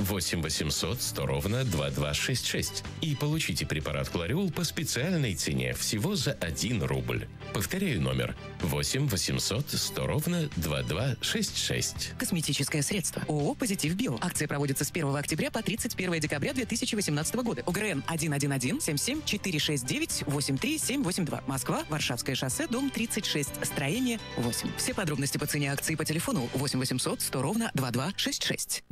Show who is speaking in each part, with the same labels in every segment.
Speaker 1: 8 800 100 ровно 2266 и получите препарат Клариол по специальной цене всего за 1 рубль. Повторяю номер: 8 800 100 ровно 2266.
Speaker 2: Косметическое средство. ООО «Позитив Био». Акция проводится с 1 октября по 31 декабря 2018 года. УГРН 111-77-469-83782. Москва, Варшавское шоссе, дом 36, строение 8. Все подробности по цене акции по телефону 8 800 100 ровно 2266.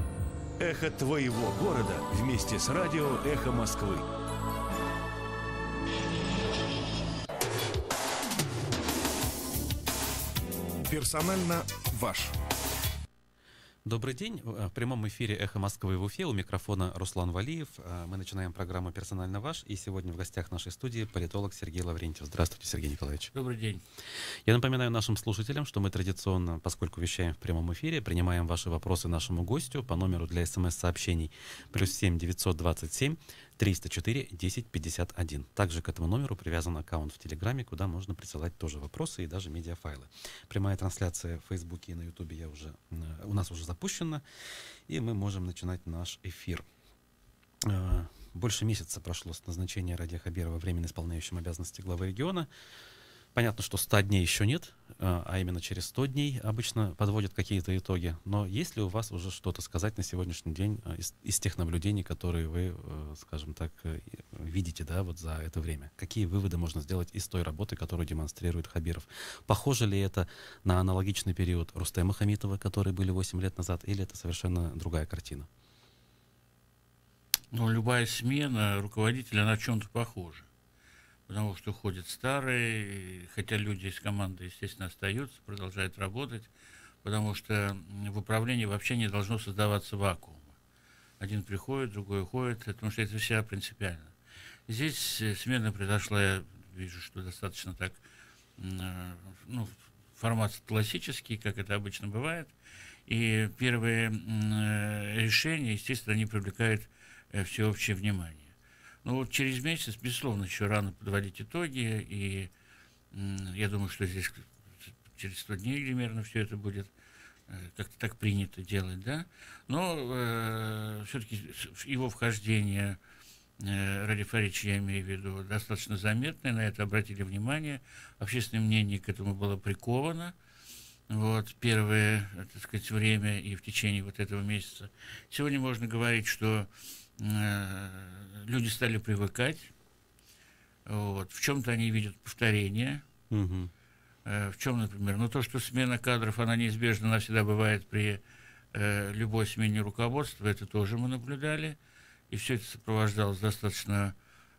Speaker 3: Эхо твоего города вместе с радио «Эхо Москвы». Персонально ваш.
Speaker 4: Добрый день. В прямом эфире «Эхо Москвы» в Уфе. У микрофона Руслан Валиев. Мы начинаем программу «Персонально ваш». И сегодня в гостях нашей студии политолог Сергей Лаврентьев. Здравствуйте, Сергей Николаевич.
Speaker 5: Добрый день.
Speaker 4: Я напоминаю нашим слушателям, что мы традиционно, поскольку вещаем в прямом эфире, принимаем ваши вопросы нашему гостю по номеру для СМС-сообщений +7 927 304 1051. Также к этому номеру привязан аккаунт в Телеграме, куда можно присылать тоже вопросы и даже медиафайлы. Прямая трансляция в Фейсбуке и на Ютубе у нас уже запущена, и мы можем начинать наш эфир. Больше месяца прошло с назначения Радия Хабирова временно исполняющим обязанности главы региона. Понятно, что 100 дней еще нет, а именно через 100 дней обычно подводят какие-то итоги. Но есть ли у вас уже что-то сказать на сегодняшний день из тех наблюдений, которые вы, скажем так, видите, да, вот за это время? Какие выводы можно сделать из той работы, которую демонстрирует Хабиров? Похоже ли это на аналогичный период Рустема Хамитова, которые были 8 лет назад, или это совершенно другая картина?
Speaker 5: Ну, любая смена руководителя на чем-то похожа. Потому что уходят старые, хотя люди из команды, естественно, остаются, продолжают работать, потому что в управлении вообще не должно создаваться вакуума. Один приходит, другой уходит, потому что это вся принципиально. Здесь смена произошла, я вижу, что достаточно так, ну, формат классический, как это обычно бывает, и первые решения, естественно, они привлекают всеобщее внимание. Ну вот через месяц, безусловно, еще рано подводить итоги, и я думаю, что здесь через 100 дней примерно все это будет как-то так принято делать, да. Но все-таки его вхождение, Ради Фаридовича я имею в виду, достаточно заметное, на это обратили внимание, общественное мнение к этому было приковано. Вот, первое, так сказать, время и в течение вот этого месяца. Сегодня можно говорить, что люди стали привыкать. Вот. В чем-то они видят повторение.
Speaker 4: Угу.
Speaker 5: В чем, например? Ну, то, что смена кадров, она неизбежна, она всегда бывает при любой смене руководства, это тоже мы наблюдали. И все это сопровождалось достаточно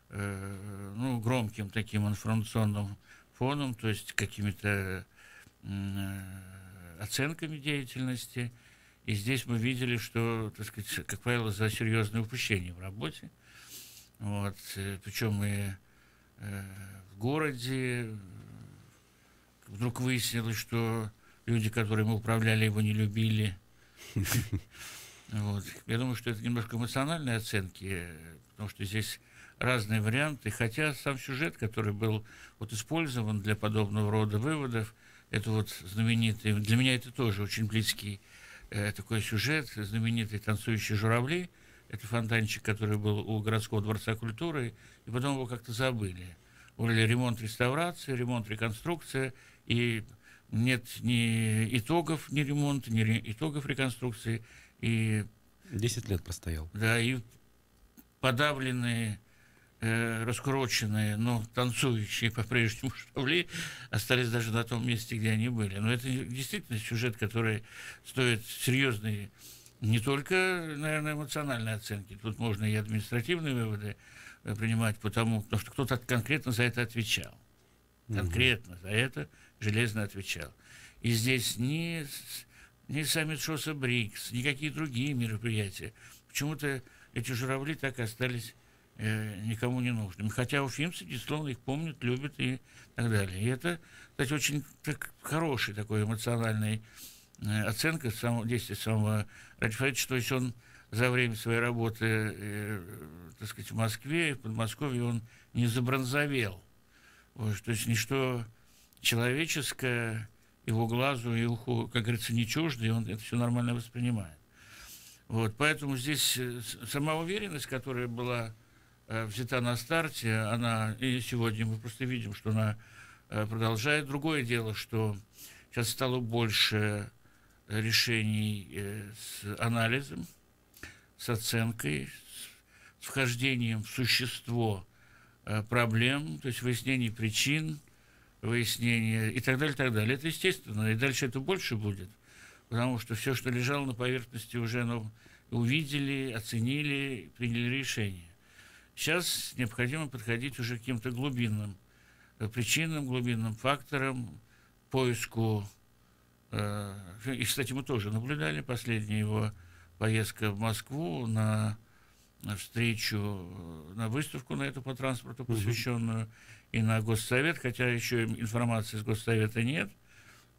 Speaker 5: громким таким информационным фоном, то есть какими-то оценками деятельности. И здесь мы видели, что, так сказать, как правило, за серьезные упущения в работе. Вот. Причем и в городе вдруг выяснилось, что люди, которыми управляли, его не любили. Вот. Я думаю, что это немножко эмоциональные оценки, потому что здесь разные варианты. Хотя сам сюжет, который был вот использован для подобного рода выводов, это вот знаменитый, для меня это тоже очень близкий такой сюжет, знаменитые «Танцующие журавли». Это фонтанчик, который был у городского дворца культуры, и потом его как-то забыли. Были ремонт, реставрация, ремонт, реконструкция, и нет ни итогов, ни ремонта, ни итогов реконструкции. И
Speaker 4: 10 лет простоял.
Speaker 5: Да, и подавленные, раскуроченные, но танцующие по-прежнему журавли остались даже на том месте, где они были. Но это действительно сюжет, который стоит серьезной, не только, наверное, эмоциональной оценки. Тут можно и административные выводы принимать, потому что кто-то конкретно за это отвечал. Конкретно за это железно отвечал. И здесь ни саммит ШОСа БРИКС, никакие другие мероприятия. Почему-то эти журавли так и остались никому не нужными. Хотя уфимцы, безусловно, их помнят, любят и так далее. И это, кстати, очень хороший такой эмоциональный оценка действия самого Радия Фаридовича. То есть он за время своей работы, так сказать, в Москве и в Подмосковье он не забронзовел. Вот, то есть ничто человеческое его глазу и уху, как говорится, не чуждо, и он это все нормально воспринимает. Вот, поэтому здесь сама уверенность, которая была взята на старте, она и сегодня мы просто видим, что она продолжает. Другое дело, что сейчас стало больше решений с анализом, с оценкой, с вхождением в существо проблем, то есть выяснение причин, выяснение и так далее, и так далее. Это естественно, и дальше это больше будет, потому что все, что лежало на поверхности, уже увидели, оценили, приняли решение. Сейчас необходимо подходить уже к каким-то глубинным причинам, глубинным факторам, поиску. И, кстати, мы тоже наблюдали последняя его поездка в Москву на встречу, на выставку на эту по транспорту, посвященную и на Госсовет, хотя еще информации из Госсовета нет,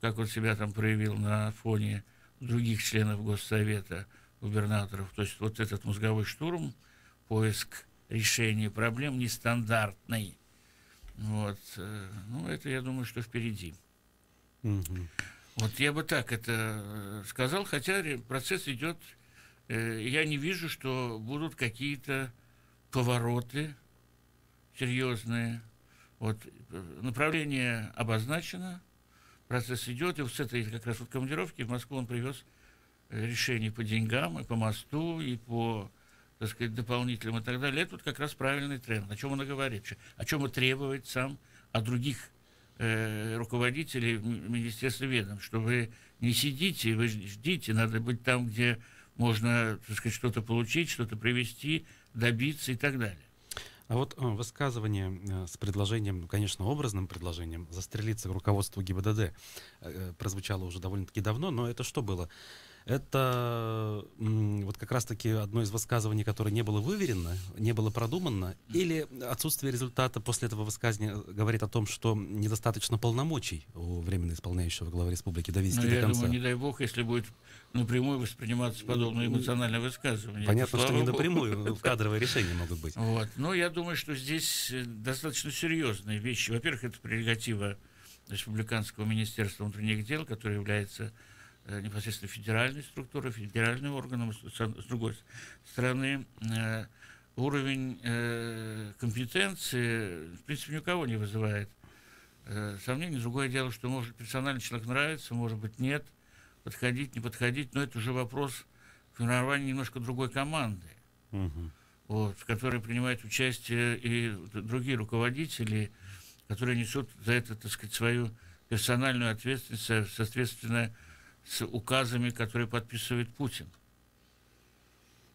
Speaker 5: как он себя там проявил на фоне других членов Госсовета, губернаторов. То есть вот этот мозговой штурм, поиск решения проблем нестандартный. Вот. Ну, это, я думаю, что впереди. Вот я бы так это сказал, хотя процесс идет, я не вижу, что будут какие-то повороты серьезные. Вот направление обозначено, процесс идет, и вот с этой как раз вот командировки в Москву он привез решение по деньгам, и по мосту, и по, так сказать, дополнительным и так далее. Это вот как раз правильный тренд. О чем он и говорит, о чем и требует сам от других руководителей министерства ведомств, что вы не сидите, вы ждите, надо быть там, где можно, так сказать, что-то получить, что-то привести, добиться и так далее.
Speaker 4: А вот высказывание с предложением, конечно, образным предложением застрелиться к руководству ГИБДД прозвучало уже довольно-таки давно, но это что было? Это вот как раз-таки одно из высказываний, которое не было выверено, не было продумано, или отсутствие результата после этого высказывания говорит о том, что недостаточно полномочий у временно исполняющего главы республики довести до конца?
Speaker 5: Я думаю, не дай бог, если будет напрямую восприниматься подобное эмоциональное высказывание.
Speaker 4: Понятно, что не напрямую, кадровые решения могут быть.
Speaker 5: Вот. Но я думаю, что здесь достаточно серьезные вещи. Во-первых, это прерогатива Республиканского министерства внутренних дел, которое является непосредственно федеральной структурой, федеральным органом. С другой стороны, уровень компетенции, в принципе, ни у кого не вызывает сомнений. Другое дело, что, может, персональный человек нравится, может быть, нет, подходить, не подходить, но это уже вопрос формирования немножко другой команды, вот, в которой принимают участие и другие руководители, которые несут за это, так сказать, свою персональную ответственность, соответственно, с указами, которые подписывает Путин.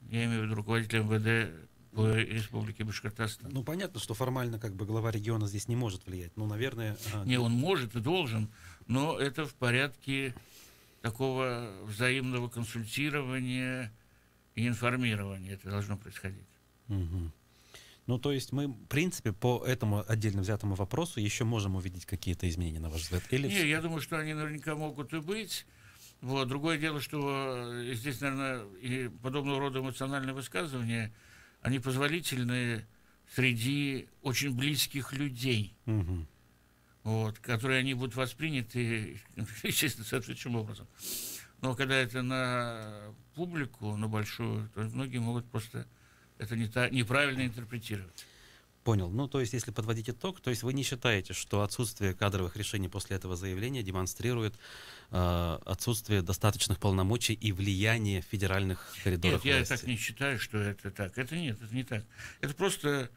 Speaker 5: Я имею в виду руководителя МВД по Республике Башкортостан.
Speaker 4: Ну, понятно, что формально как бы глава региона здесь не может влиять. Ну, наверное...
Speaker 5: Не, он может и должен, но это в порядке такого взаимного консультирования и информирования. Это должно происходить.
Speaker 4: Ну, то есть мы, в принципе, по этому отдельно взятому вопросу еще можем увидеть какие-то изменения, на ваш взгляд? Или...
Speaker 5: Не, я думаю, что они наверняка могут и быть. Вот. Другое дело, что здесь, наверное, и подобного рода эмоциональные высказывания, они позволительны среди очень близких людей, вот, которые они будут восприняты, естественно, соответствующим образом. Но когда это на публику, на большую, то многие могут просто это неправильно интерпретировать.
Speaker 4: Понял. Ну, то есть, если подводить итог, то есть вы не считаете, что отсутствие кадровых решений после этого заявления демонстрирует отсутствие достаточных полномочий и влияния федеральных коридоров власти?
Speaker 5: Нет, я так не считаю, что это так. Это нет, это не так. Это просто...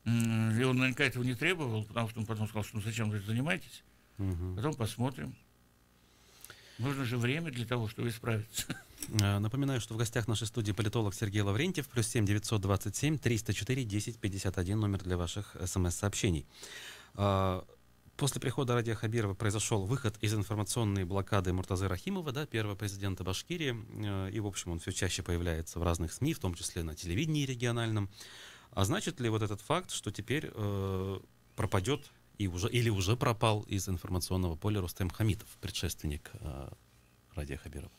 Speaker 5: И он наверняка этого не требовал, потому что он потом сказал, что ну, зачем вы этим занимаетесь. Потом посмотрим. Нужно же время для того, чтобы исправиться.
Speaker 4: Напоминаю, что в гостях нашей студии политолог Сергей Лаврентьев, +7 927 304 10 51, номер для ваших смс-сообщений. После прихода Радия Хабирова произошел выход из информационной блокады Муртазы Рахимова, да, первого президента Башкирии, и, в общем, он все чаще появляется в разных СМИ, в том числе на телевидении региональном. А значит ли вот этот факт, что теперь пропадет или уже пропал из информационного поля Рустем Хамитов, предшественник Радия Хабирова?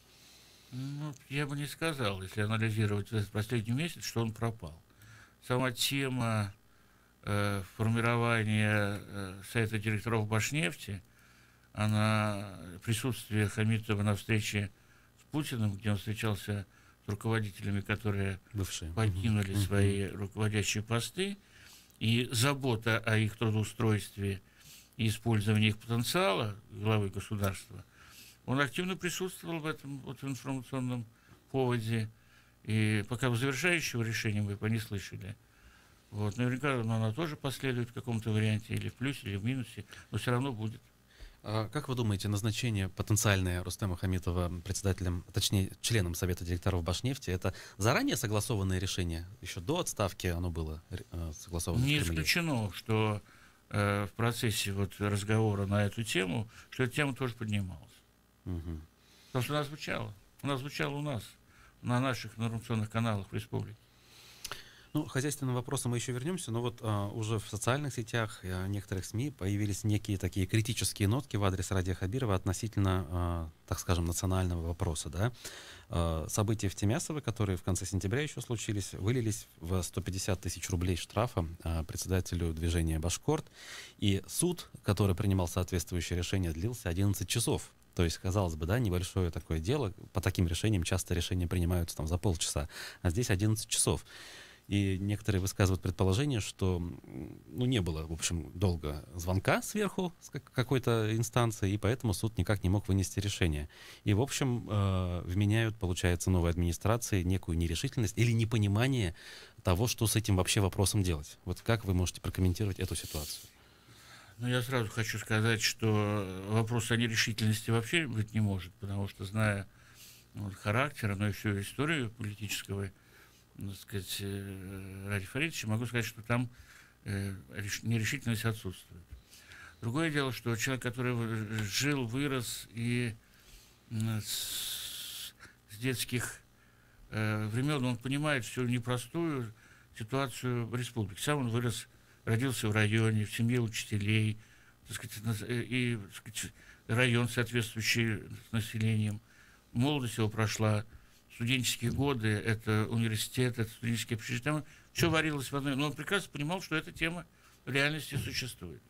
Speaker 5: Ну, я бы не сказал, если анализировать этот последний месяц, что он пропал. Сама тема формирования совета директоров Башнефти, присутствие Хамитова на встрече с Путиным, где он встречался руководителями, которые
Speaker 4: Бывшие.
Speaker 5: покинули свои руководящие посты, и забота о их трудоустройстве и использовании их потенциала главы государства, он активно присутствовал в этом вот информационном поводе, и пока завершающего решения мы его не слышали. Вот, наверняка она тоже последует в каком-то варианте, или в плюсе, или в минусе, но все равно будет.
Speaker 4: А как вы думаете, назначение потенциальное Рустема Хамитова председателем, точнее, членом Совета директоров Башнефти, это заранее согласованное решение? Еще до отставки оно было согласовано?
Speaker 5: Не исключено, что в процессе вот разговора на эту тему, что эта тема тоже поднималась.
Speaker 4: Угу.
Speaker 5: Потому что она звучала у нас, на наших информационных каналах в республике.
Speaker 4: Ну, к хозяйственным вопросам мы еще вернемся, но вот уже в социальных сетях, некоторых СМИ появились некие такие критические нотки в адрес Радия Хабирова относительно, так скажем, национального вопроса, да. События в Тимясово, которые в конце сентября еще случились, вылились в 150 тысяч рублей штрафа председателю движения «Башкорт», и суд, который принимал соответствующее решение, длился 11 часов. То есть, казалось бы, да, небольшое такое дело, по таким решениям часто решения принимаются там за полчаса, а здесь 11 часов. И некоторые высказывают предположение, что не было, в общем, долго звонка сверху с какой-то инстанции, и поэтому суд никак не мог вынести решение. И, в общем, вменяют, получается, новой администрации некую нерешительность или непонимание того, что с этим вообще вопросом делать. Вот как вы можете прокомментировать эту ситуацию?
Speaker 5: Ну, я сразу хочу сказать, что вопрос о нерешительности вообще быть не может, потому что, зная характер, но и всю историю политического, так сказать, Радия Фаридовича, могу сказать, что там нерешительность отсутствует. Другое дело, что человек, который жил, вырос и с детских времен, он понимает всю непростую ситуацию в республике. Сам он родился в районе, в семье учителей, так сказать, и, так сказать, район, соответствующий с населением. Молодость его прошла, студенческие годы, это университет, это студенческие общежития, там все варилось в одной. Но он прекрасно понимал, что эта тема в реальности существует.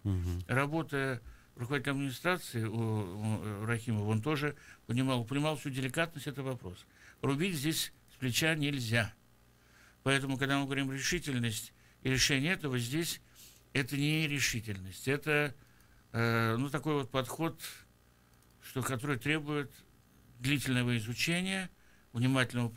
Speaker 5: Работая руководителем администрации у Рахимова, он тоже понимал всю деликатность этого вопроса. Рубить здесь с плеча нельзя. Поэтому, когда мы говорим решительность и решение этого, здесь это не решительность, это такой вот подход, который требует длительного изучения, внимательного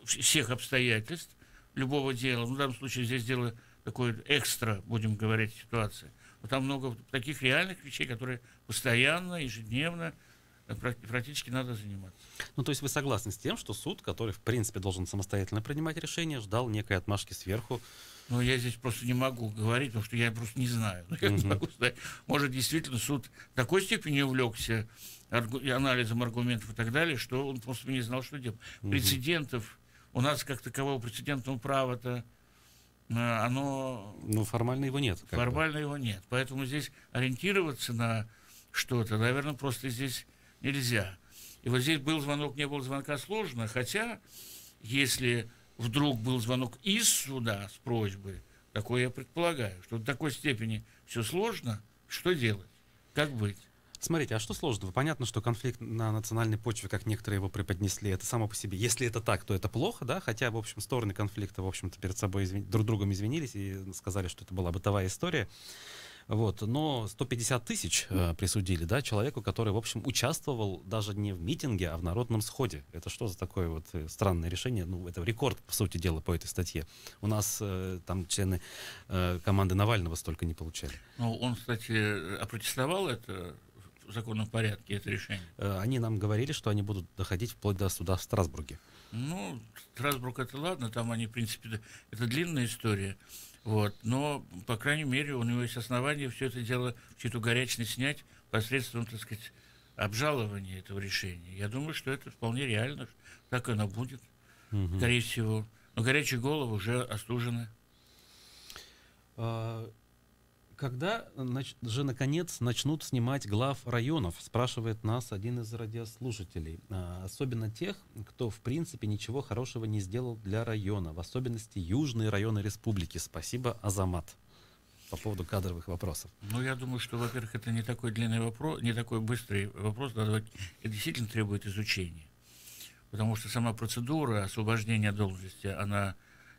Speaker 5: всех обстоятельств любого дела. В данном случае здесь дело такое экстра, будем говорить, ситуация. Но там много таких реальных вещей, которые постоянно, ежедневно практически надо заниматься.
Speaker 4: Ну, то есть вы согласны с тем, что суд, который, в принципе, должен самостоятельно принимать решения, ждал некой отмашки сверху?
Speaker 5: Ну, я здесь просто не могу говорить, потому что я просто не знаю. Я не могу сказать. Может, действительно, суд в такой степени увлекся анализом аргументов и так далее, что он просто не знал, что делать. Прецедентов, у нас как такового прецедентного права-то, оно...
Speaker 4: Ну, формально его нет.
Speaker 5: Формально его нет. Поэтому здесь ориентироваться на что-то, наверное, просто здесь нельзя. И вот здесь был звонок, не было звонка, сложно, хотя, если вдруг был звонок из суда с просьбой, такое я предполагаю, что до такой степени все сложно, что делать, как быть?
Speaker 4: Смотрите, а что сложного? Понятно, что конфликт на национальной почве, как некоторые его преподнесли, это само по себе. Если это так, то это плохо, да? Хотя, в общем, стороны конфликта, в общем-то, перед собой друг другом извинились и сказали, что это была бытовая история. Вот. Но 150 тысяч присудили, да, человеку, который, в общем, участвовал даже не в митинге, а в народном сходе. Это что за такое вот странное решение? Ну, это рекорд, по сути дела, по этой статье. У нас там члены команды Навального столько не получали.
Speaker 5: Ну, он, кстати, опротестовал это в законном порядке, это решение?
Speaker 4: Они нам говорили, что они будут доходить вплоть до суда в Страсбурге.
Speaker 5: Ну, Страсбург это ладно, там они, в принципе, это длинная история. Вот, но, по крайней мере, у него есть основания все это дело, всю эту горячность снять посредством, так сказать, обжалования этого решения. Я думаю, что это вполне реально, так оно будет, скорее всего. Но горячие головы уже остужены.
Speaker 4: Когда же, наконец, начнут снимать глав районов, спрашивает нас один из радиослушателей. Особенно тех, кто, в принципе, ничего хорошего не сделал для района, в особенности южные районы республики. Спасибо, Азамат. По поводу кадровых вопросов.
Speaker 5: Ну, я думаю, что, во-первых, это не такой длинный вопрос, не такой быстрый вопрос, это действительно требует изучения. потому что сама процедура освобождения от должности, она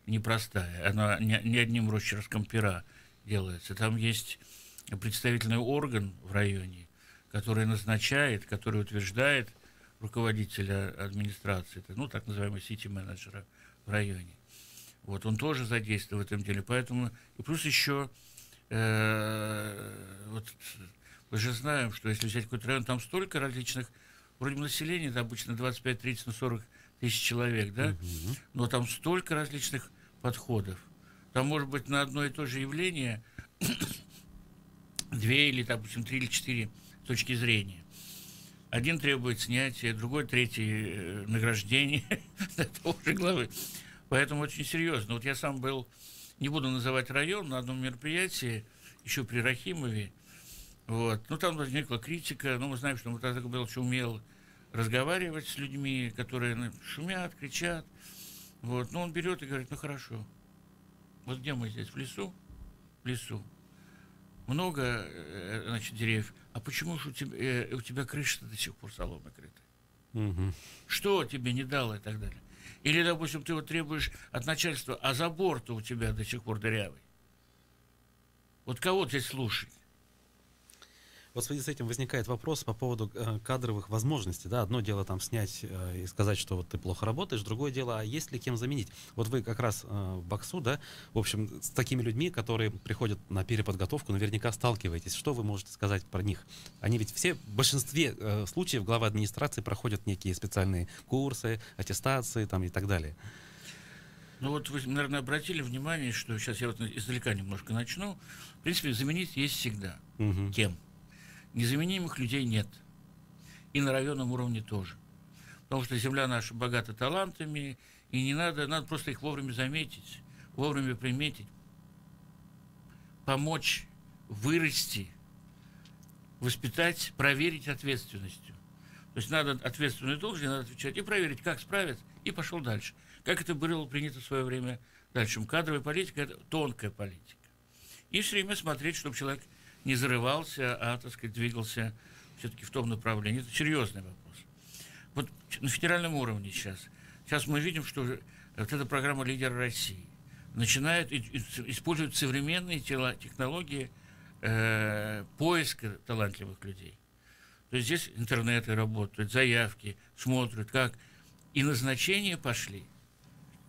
Speaker 5: непростая, она не одним росчерком пера делается. Там есть представительный орган в районе, который назначает, который утверждает руководителя администрации, ну, так называемого сити-менеджера в районе. Вот, он тоже задействован в этом деле, поэтому, и плюс еще, вот, мы же знаем, что если взять какой-то район, там столько различных, вроде населения, это обычно 25, 30, 40 тысяч человек, да, но там столько различных подходов. Там может быть на одно и то же явление две или, допустим, 3 или 4 точки зрения. Один требует снятия, другой, третий награждение того же главы. Поэтому очень серьезно. Вот я сам был, не буду называть район, на одном мероприятии, еще при Рахимове. Вот. Ну, там возникла критика. Ну, мы знаем, что Муртаза Кабилович умел разговаривать с людьми, которые шумят, кричат. Вот. Но он берет и говорит, ну, хорошо. Вот где мы здесь? В лесу? В лесу. Много, значит, деревьев. А почему же у тебя крыша до сих пор соломой крыта? Что тебе не дало и так далее? Или, допустим, ты вот требуешь от начальства, а забор-то у тебя до сих пор дырявый. Вот кого здесь слушать?
Speaker 4: Вот в связи с этим возникает вопрос по поводу кадровых возможностей. Да? Одно дело там снять и сказать, что вот ты плохо работаешь, другое дело, а есть ли кем заменить? Вот вы как раз в Баксу, да, в общем, с такими людьми, которые приходят на переподготовку, наверняка сталкиваетесь. Что вы можете сказать про них? Они ведь все, в большинстве случаев главы администрации проходят некие специальные курсы, аттестации там, и так далее.
Speaker 5: Ну вот вы, наверное, обратили внимание, что сейчас я вот издалека немножко начну. В принципе, заменить есть всегда. Кем? Незаменимых людей нет. И на районном уровне тоже. Потому что земля наша богата талантами, и не надо просто их вовремя заметить, вовремя приметить, помочь вырасти, воспитать, проверить ответственностью. То есть надо ответственную должность, надо отвечать и проверить, как справиться, и пошел дальше. Как это было принято в свое время дальше. Кадровая политика – это тонкая политика. И все время смотреть, чтобы человек не зарывался, а, так сказать, двигался все-таки в том направлении. Это серьезный вопрос. Вот на федеральном уровне сейчас мы видим, что вот эта программа «Лидер России» начинает использовать современные технологии поиска талантливых людей. То есть здесь интернеты работают, заявки, смотрят, как. И назначения пошли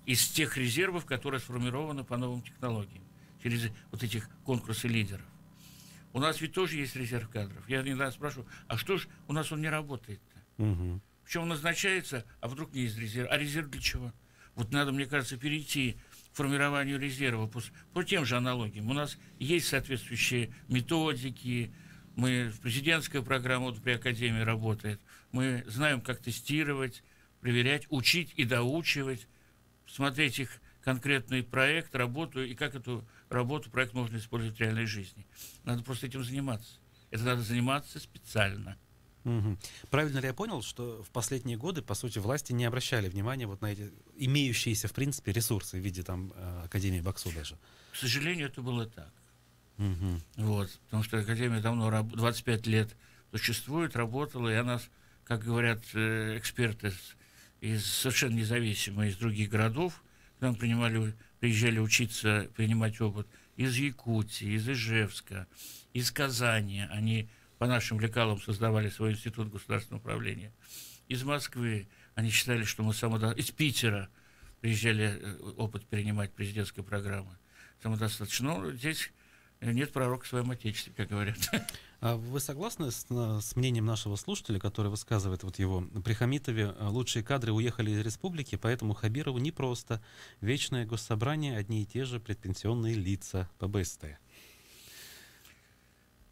Speaker 5: из тех резервов, которые сформированы по новым технологиям, через вот этих конкурсы лидеров. У нас ведь тоже есть резерв кадров. Я иногда спрашиваю, а что ж у нас он не работает-то? Причем он назначается, а вдруг не из резерва. А резерв для чего? Вот надо, мне кажется, перейти к формированию резерва по тем же аналогиям. У нас есть соответствующие методики, мы в президентская программа вот при Академии работает. Мы знаем, как тестировать, проверять, учить и доучивать, смотреть их конкретный проект, работу, и как эту работу, проект можно использовать в реальной жизни. Надо просто этим заниматься. Это надо заниматься специально.
Speaker 4: Правильно ли я понял, что в последние годы, по сути, власти не обращали внимания вот на эти имеющиеся, в принципе, ресурсы в виде там Академии Баксу даже?
Speaker 5: К сожалению, это было так. Вот, потому что Академия давно, 25 лет существует, работала, и она, как говорят эксперты из совершенно независимые из других городов, к нам приезжали учиться, принимать опыт из Якутии, из Ижевска, из Казани. Они по нашим лекалам создавали свой институт государственного управления. Из Москвы они считали, что мы из Питера приезжали опыт перенимать президентской программы. Самодостаточно. Но здесь нет пророка в своем отечестве, как говорят.
Speaker 4: А вы согласны с мнением нашего слушателя, который высказывает вот его: при Хамитове лучшие кадры уехали из республики, поэтому Хабирову непросто. Вечное госсобрание, одни и те же предпенсионные лица по БСТ.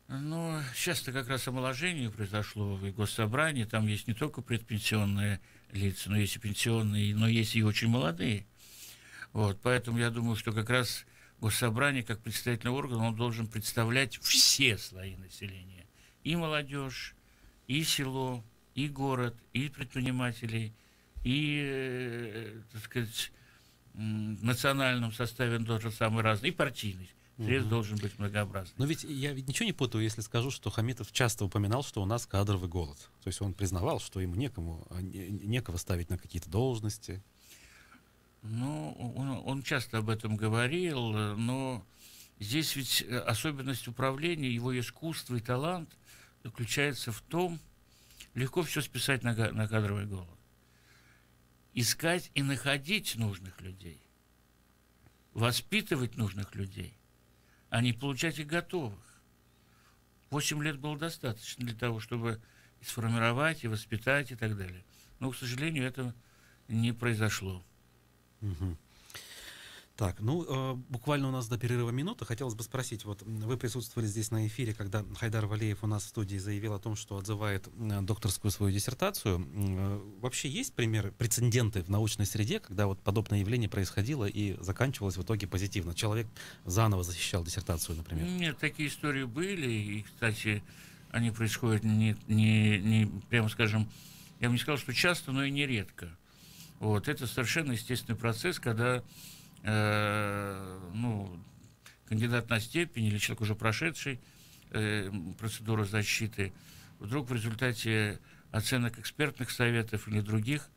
Speaker 5: Ну, сейчас-то как раз омоложение произошло в госсобрании. Там есть не только предпенсионные лица, но есть и пенсионные, но есть и очень молодые. Вот, поэтому я думаю, что как раз госсобрание, как представительный орган, он должен представлять все слои населения. И молодежь, и село, и город, и предпринимателей, и, так сказать, в национальном составе он тоже самый разный, и партийный. средств должен быть многообразный.
Speaker 4: Но ведь я ведь ничего не путаю, если скажу, что Хамитов часто упоминал, что у нас кадровый голод. То есть он признавал, что ему некого ставить на какие-то должности.
Speaker 5: Ну, он часто об этом говорил, но здесь ведь особенность управления, его искусство и талант заключается в том, легко все списать на кадровый голод. Искать и находить нужных людей, воспитывать нужных людей, а не получать их готовых. 8 лет было достаточно для того, чтобы и сформировать, и воспитать, и так далее. Но, к сожалению, этого не произошло.
Speaker 4: Угу. Так, буквально у нас до перерыва минута. Хотелось бы спросить, вот вы присутствовали здесь на эфире, когда Хайдар Валеев у нас в студии заявил о том, что отзывает докторскую свою диссертацию. Вообще есть примеры, прецеденты в научной среде, когда вот подобное явление происходило и заканчивалось в итоге позитивно? Человек заново защищал диссертацию, например.
Speaker 5: Нет, такие истории были, и, кстати, они происходят не прямо скажем, я бы не сказал, что часто, но и нередко. Вот, это совершенно естественный процесс, когда кандидат на степень или человек, уже прошедший процедуру защиты, вдруг в результате оценок экспертных советов или других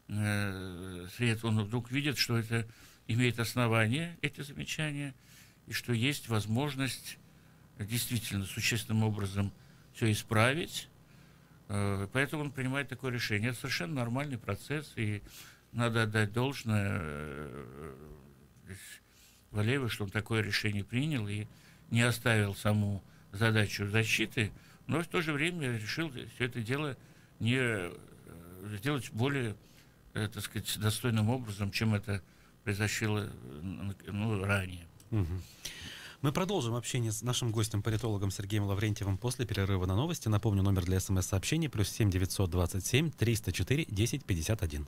Speaker 5: средств, он вдруг видит, что это имеет основание, эти замечания, и что есть возможность действительно существенным образом все исправить. Поэтому он принимает такое решение. Это совершенно нормальный процесс, и надо отдать должное Валееву, что он такое решение принял и не оставил саму задачу защиты, но в то же время решил все это дело сделать более, так сказать, достойным образом, чем это произошло ранее.
Speaker 4: Угу. Мы продолжим общение с нашим гостем, политологом Сергеем Лаврентьевым, после перерыва на новости. Напомню, номер для СМС-сообщений +7 927 304 1051.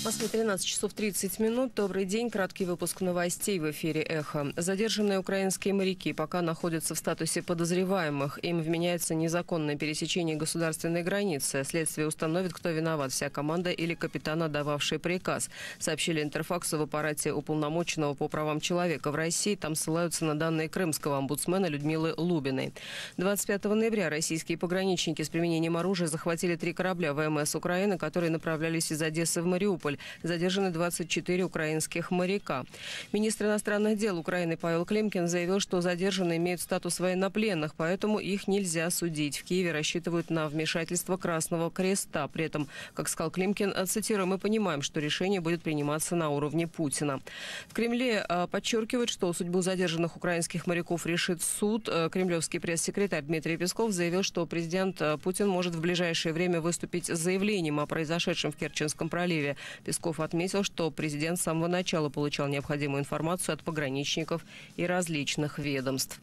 Speaker 6: В Москве 13 часов 30 минут. Добрый день. Краткий выпуск новостей в эфире «Эхо». Задержанные украинские моряки пока находятся в статусе подозреваемых. Им вменяется незаконное пересечение государственной границы. Следствие установит, кто виноват, вся команда или капитан, отдававший приказ. Сообщили Интерфаксу в аппарате уполномоченного по правам человека в России. Там ссылаются на данные крымского омбудсмена Людмилы Лубиной. 25 ноября российские пограничники с применением оружия захватили 3 корабля ВМС Украины, которые направлялись из Одессы в Мариуполь. Задержаны 24 украинских моряка. Министр иностранных дел Украины Павел Климкин заявил, что задержанные имеют статус военнопленных, поэтому их нельзя судить. В Киеве рассчитывают на вмешательство Красного Креста. При этом, как сказал Климкин, цитирую, «Мы понимаем, что решение будет приниматься на уровне Путина». В Кремле подчеркивают, что судьбу задержанных украинских моряков решит суд. Кремлевский пресс-секретарь Дмитрий Песков заявил, что президент Путин может в ближайшее время выступить с заявлением о произошедшем в Керченском проливе. Песков отметил, что президент с самого начала получал необходимую информацию от пограничников и различных ведомств.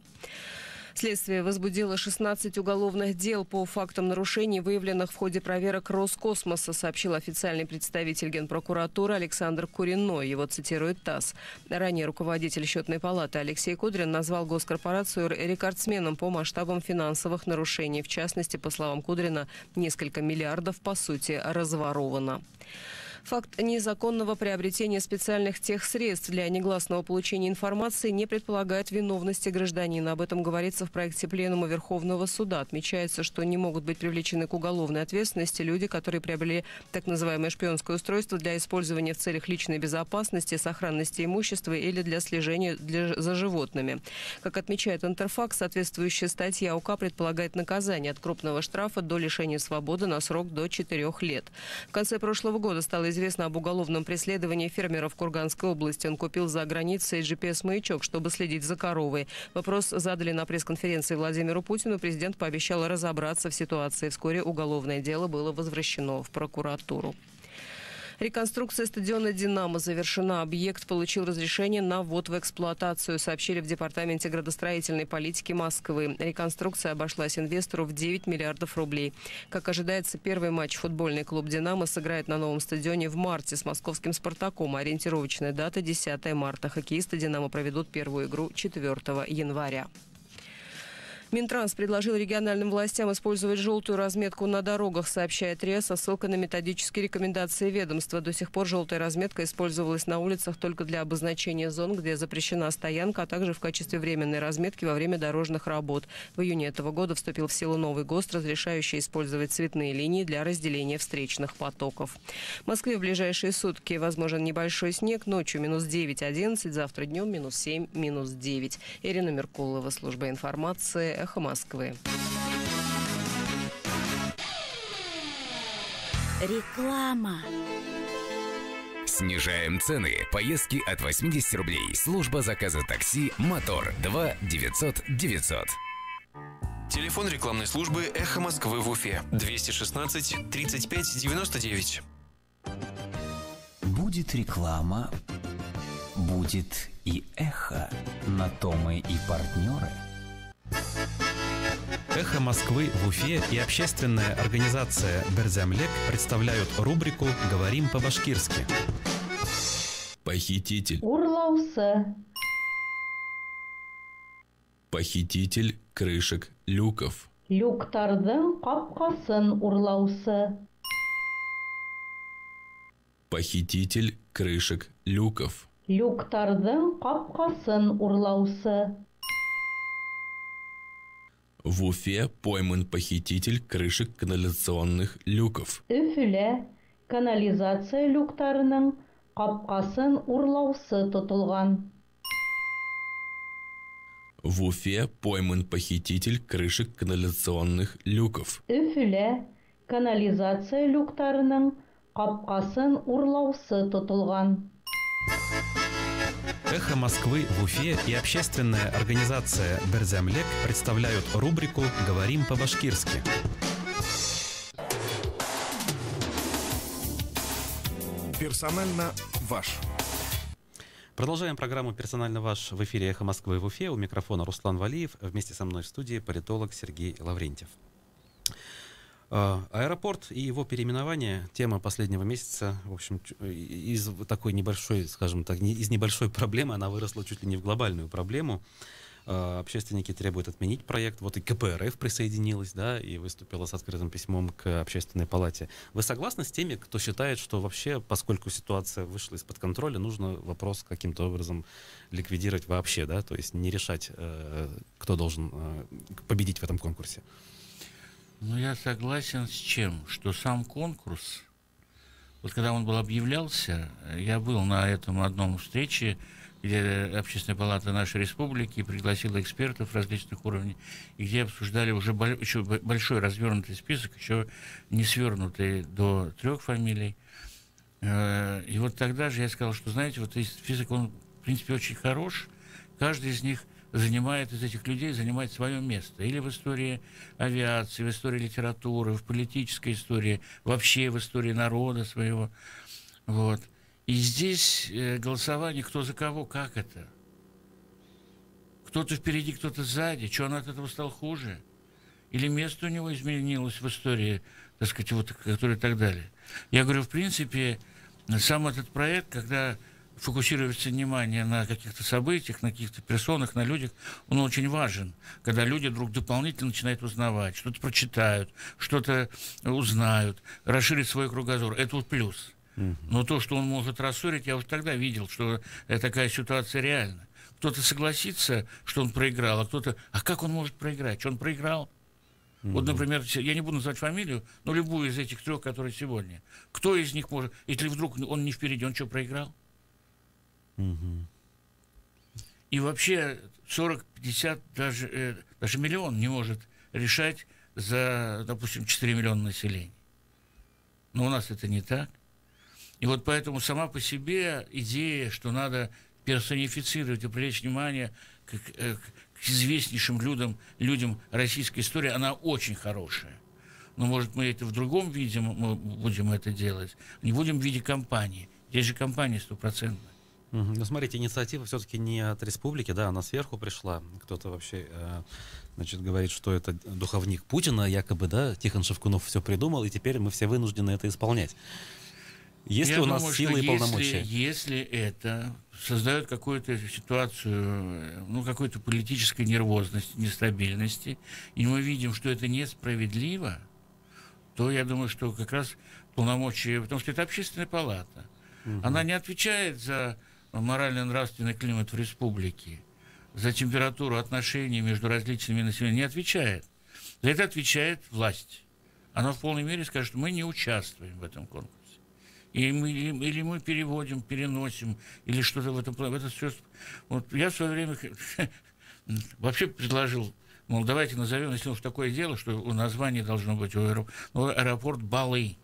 Speaker 6: Следствие возбудило 16 уголовных дел по фактам нарушений, выявленных в ходе проверок Роскосмоса, сообщил официальный представитель Генпрокуратуры Александр Куриной. Его цитирует ТАСС. Ранее руководитель Счетной палаты Алексей Кудрин назвал госкорпорацию рекордсменом по масштабам финансовых нарушений. В частности, по словам Кудрина, несколько миллиардов, по сути, разворовано. Факт незаконного приобретения специальных техсредств для негласного получения информации не предполагает виновности гражданина. Об этом говорится в проекте Пленума Верховного суда. Отмечается, что не могут быть привлечены к уголовной ответственности люди, которые приобрели так называемое шпионское устройство для использования в целях личной безопасности, сохранности имущества или для слежения за животными. Как отмечает Интерфакс, соответствующая статья УК предполагает наказание от крупного штрафа до лишения свободы на срок до 4 лет. В конце прошлого года стало известно об уголовном преследовании фермера в Курганской области. Он купил за границей GPS-маячок, чтобы следить за коровой. Вопрос задали на пресс-конференции Владимиру Путину. Президент пообещал разобраться в ситуации. Вскоре уголовное дело было возвращено в прокуратуру. Реконструкция стадиона «Динамо» завершена. Объект получил разрешение на ввод в эксплуатацию, сообщили в Департаменте градостроительной политики Москвы. Реконструкция обошлась инвестору в 9 миллиардов рублей. Как ожидается, первый матч футбольный клуб «Динамо» сыграет на новом стадионе в марте с московским «Спартаком». Ориентировочная дата – 10 марта. Хоккеисты «Динамо» проведут первую игру 4 января. Минтранс предложил региональным властям использовать желтую разметку на дорогах, сообщает РИА со ссылкой на методические рекомендации ведомства. До сих пор желтая разметка использовалась на улицах только для обозначения зон, где запрещена стоянка, а также в качестве временной разметки во время дорожных работ. В июне этого года вступил в силу новый ГОСТ, разрешающий использовать цветные линии для разделения встречных потоков. В Москве в ближайшие сутки возможен небольшой снег. Ночью минус 9-11, завтра днем минус 7, минус 9. Ирина Меркулова, служба информации, Эхо Москвы.
Speaker 7: Реклама.
Speaker 8: Снижаем цены. Поездки от 80 рублей. Служба заказа такси «Мотор» 2 900 900.
Speaker 9: Телефон рекламной службы «Эхо Москвы» в Уфе 216 35 99.
Speaker 10: Будет реклама, будет и эхо. На то мы и партнеры.
Speaker 4: «Эхо Москвы» в Уфе и общественная организация «Берзямлек» представляют рубрику «Говорим по-башкирски».
Speaker 1: Похититель.
Speaker 11: Урлаусы.
Speaker 1: Похититель крышек люков.
Speaker 11: Люктардың қапқасын урлаусы.
Speaker 1: Похититель крышек люков.
Speaker 11: Люктардың қапқасын урлаусы.
Speaker 1: В Уфе пойман похититель крышек канализационных люков.
Speaker 11: Үфіле канализация люктарының қапқасын урлаусы тұтылған.
Speaker 1: В Уфе пойман похититель крышек канализационных люков.
Speaker 11: Үфіле канализация люктарының қапқасын урлаусы тұтылған.
Speaker 4: «Эхо Москвы» в Уфе и общественная организация «Берзямлек» представляют рубрику «Говорим по-башкирски».
Speaker 3: Персонально ваш.
Speaker 4: Продолжаем программу «Персонально ваш» в эфире «Эхо Москвы» в Уфе. У микрофона Руслан Валиев. Вместе со мной в студии политолог Сергей Лаврентьев. Аэропорт и его переименование — тема последнего месяца. В общем, из такой небольшой, скажем так, из небольшой проблемы она выросла чуть ли не в глобальную проблему. Общественники требуют отменить проект. Вот и КПРФ присоединилась, да, и выступила с открытым письмом к Общественной палате. Вы согласны с теми, кто считает, что вообще, поскольку ситуация вышла из-под контроля, нужно вопрос каким-то образом ликвидировать вообще, да, то есть не решать, кто должен победить в этом конкурсе?
Speaker 5: Ну, я согласен с чем? Что сам конкурс, вот когда он был объявлялся, я был на этом одном встрече, где Общественная палата нашей республики пригласила экспертов различных уровней, и где обсуждали уже еще большой развернутый список, еще не свернутый до 3 фамилий. И вот тогда же я сказал, что, знаете, вот этот список, он, в принципе, очень хорош. Каждый из них из этих людей занимает свое место. Или в истории авиации, в истории литературы, в политической истории, вообще в истории народа своего. Вот. И здесь голосование кто за кого, как это? Кто-то впереди, кто-то сзади. Что, он от этого стал хуже? Или место у него изменилось в истории, так сказать, вот, который и так далее. Я говорю, в принципе, сам этот проект, когда фокусируется внимание на каких-то событиях, на каких-то персонах, на людях, он очень важен, когда люди вдруг дополнительно начинают узнавать, что-то прочитают, что-то узнают, расширить свой кругозор. Это вот плюс. Но то, что он может рассорить, я уже тогда видел, что такая ситуация реальна. Кто-то согласится, что он проиграл, а кто-то... А как он может проиграть? Что он проиграл? Вот, например, я не буду называть фамилию, но любую из этих 3, которые сегодня. Кто из них может... Если вдруг он не впереди, он что, проиграл? И вообще 40-50, даже миллион не может решать за, допустим, 4 миллиона населения. Но у нас это не так. И вот поэтому сама по себе идея, что надо персонифицировать и привлечь внимание к известнейшим людям российской истории, она очень хорошая. но, может, мы это в другом виде мы будем это делать. Не будем в виде кампании. Здесь же кампания стопроцентная.
Speaker 4: Ну, смотрите, инициатива все-таки не от республики, да, она сверху пришла. Кто-то вообще, значит, говорит, что это духовник Путина, якобы, да, Тихон Шевкунов все придумал, и теперь мы все вынуждены это исполнять. Есть ли у нас силы и полномочия?
Speaker 5: Если это создает какую-то ситуацию, ну, какой-то политической нервозности, нестабильности, и мы видим, что это несправедливо, то я думаю, что как раз полномочия, потому что это общественная палата, она не отвечает за морально-нравственный климат в республике, за температуру отношений между различными населениями, не отвечает. За это отвечает власть. Она в полной мере скажет, что мы не участвуем в этом конкурсе. Или мы переводим, переносим, или что-то в этом плане. Это все... Вот я в свое время вообще предложил, мол, давайте назовем, если уж такое дело, что название должно быть аэропорт Балы.